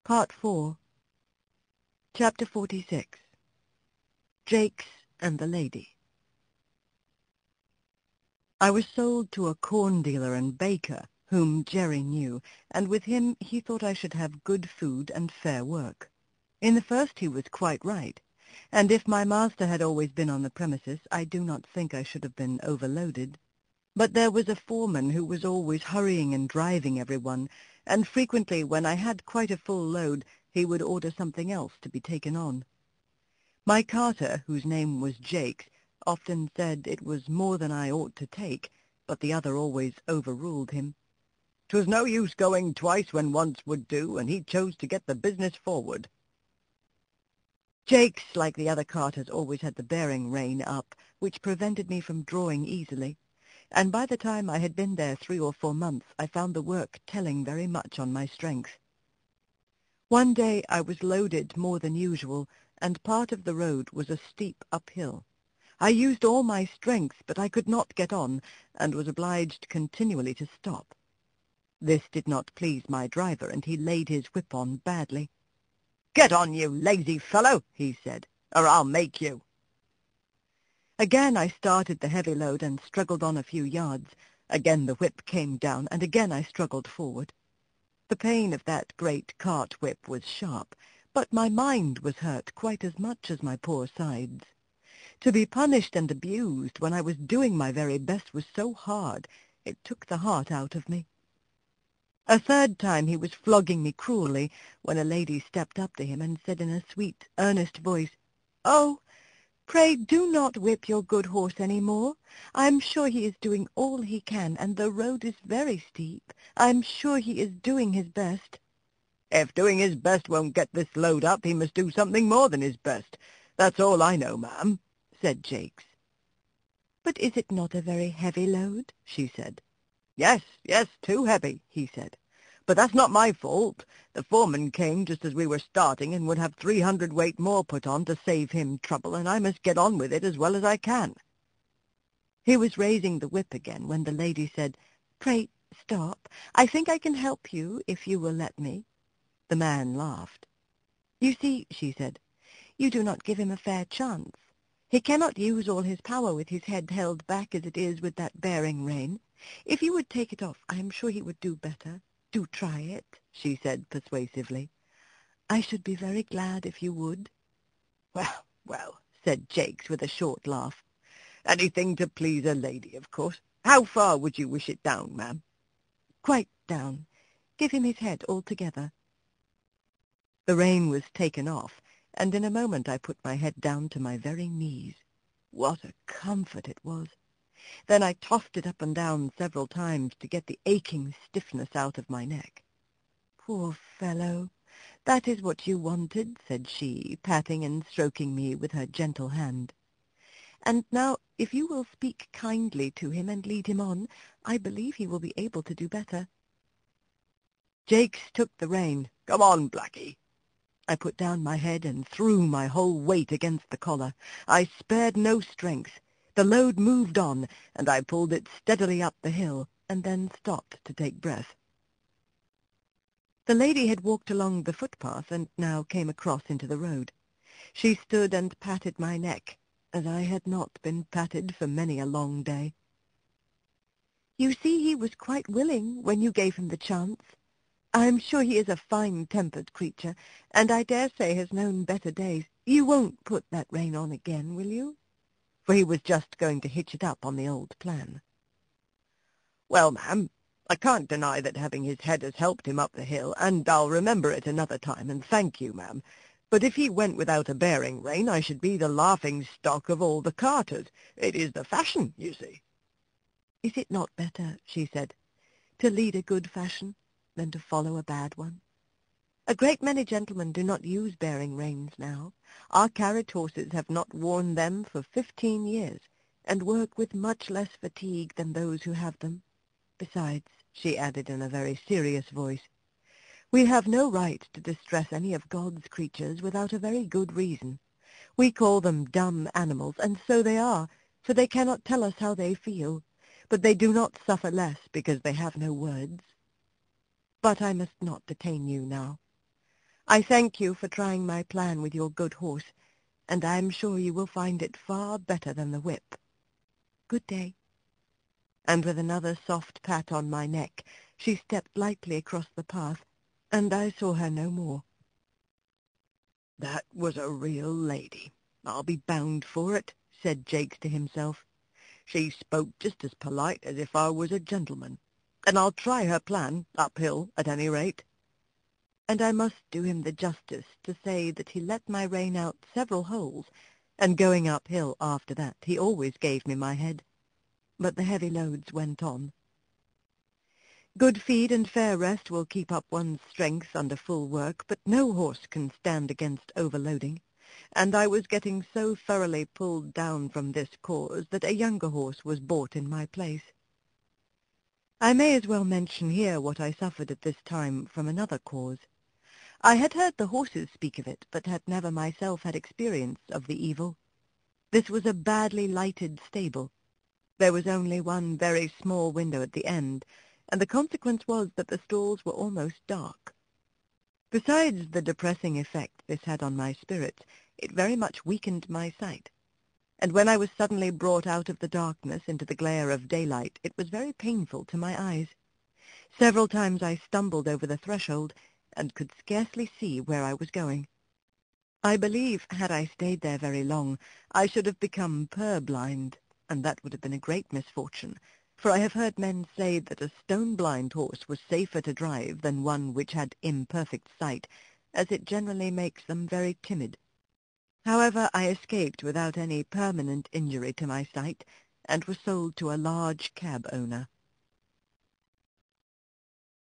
Part 4. Chapter 46. Jakes and the Lady. I was sold to a corn dealer and baker, whom Jerry knew, and with him he thought I should have good food and fair work. In the first he was quite right, and if my master had always been on the premises, I do not think I should have been overloaded. But there was a foreman who was always hurrying and driving everyone, and frequently when I had quite a full load, he would order something else to be taken on. My carter, whose name was Jakes, often said it was more than I ought to take, but the other always overruled him. 'Twas no use going twice when once would do, and he chose to get the business forward. Jakes, like the other carters, always had the bearing rein up, which prevented me from drawing easily, and by the time I had been there 3 or 4 months, I found the work telling very much on my strength. One day I was loaded more than usual, and part of the road was a steep uphill. I used all my strength, but I could not get on, and was obliged continually to stop. This did not please my driver, and he laid his whip on badly. "Get on, you lazy fellow," he said, "or I'll make you." Again I started the heavy load and struggled on a few yards. Again the whip came down, and again I struggled forward. The pain of that great cart whip was sharp, but my mind was hurt quite as much as my poor sides. To be punished and abused when I was doing my very best was so hard, it took the heart out of me. A third time he was flogging me cruelly, when a lady stepped up to him and said in a sweet, earnest voice, "Oh, pray do not whip your good horse any more. I am sure he is doing all he can, and the road is very steep. I am sure he is doing his best." "If doing his best won't get this load up, he must do something more than his best. That's all I know, ma'am," said Jakes. "But is it not a very heavy load?" she said. Yes, too heavy," he said. "But that's not my fault. The foreman came just as we were starting and would have 300 weight more put on to save him trouble, and I must get on with it as well as I can." He was raising the whip again when the lady said, "Pray stop. I think I can help you if you will let me." The man laughed. "You see," she said, "you do not give him a fair chance. He cannot use all his power with his head held back as it is with that bearing rein. If you would take it off, I am sure he would do better. Do try it," she said persuasively. "I should be very glad if you would." Well, said Jakes with a short laugh. "Anything to please a lady, of course. How far would you wish it down, ma'am?" "Quite down. Give him his head altogether." The rein was taken off, and in a moment I put my head down to my very knees. What a comfort it was! Then I tossed it up and down several times to get the aching stiffness out of my neck. "Poor fellow, that is what you wanted," said she, patting and stroking me with her gentle hand. "And now, if you will speak kindly to him and lead him on, I believe he will be able to do better." Jakes took the rein. "Come on, Blackie." I put down my head and threw my whole weight against the collar. I spared no strength. The load moved on, and I pulled it steadily up the hill, and then stopped to take breath. The lady had walked along the footpath, and now came across into the road. She stood and patted my neck, as I had not been patted for many a long day. "You see he was quite willing when you gave him the chance. I am sure he is a fine-tempered creature, and I dare say has known better days. You won't put that rein on again, will you?" For he was just going to hitch it up on the old plan. "Well, ma'am, I can't deny that having his head has helped him up the hill, and I'll remember it another time, and thank you, ma'am. But if he went without a bearing rein, I should be the laughing-stock of all the carters. It is the fashion, you see." "Is it not better," she said, "to lead a good fashion than to follow a bad one? A great many gentlemen do not use bearing reins now. Our carriage horses have not worn them for 15 years, and work with much less fatigue than those who have them. Besides," she added in a very serious voice, "we have no right to distress any of God's creatures without a very good reason. We call them dumb animals, and so they are, for they cannot tell us how they feel, but they do not suffer less because they have no words. But I must not detain you now. I thank you for trying my plan with your good horse, and I am sure you will find it far better than the whip. Good day." And with another soft pat on my neck, she stepped lightly across the path, and I saw her no more. "That was a real lady, I'll be bound for it," said Jakes to himself. "She spoke just as polite as if I was a gentleman, and I'll try her plan, uphill at any rate." And I must do him the justice to say that he let my rein out several holes, and going uphill after that he always gave me my head. But the heavy loads went on. Good feed and fair rest will keep up one's strength under full work, but no horse can stand against overloading, and I was getting so thoroughly pulled down from this cause that a younger horse was bought in my place. I may as well mention here what I suffered at this time from another cause. I had heard the horses speak of it, but had never myself had experience of the evil. This was a badly lighted stable. There was only one very small window at the end, and the consequence was that the stalls were almost dark. Besides the depressing effect this had on my spirits, it very much weakened my sight, and when I was suddenly brought out of the darkness into the glare of daylight, it was very painful to my eyes. Several times I stumbled over the threshold, and could scarcely see where I was going. I believe, had I stayed there very long, I should have become purblind, and that would have been a great misfortune, for I have heard men say that a stone-blind horse was safer to drive than one which had imperfect sight, as it generally makes them very timid. However, I escaped without any permanent injury to my sight, and was sold to a large cab owner.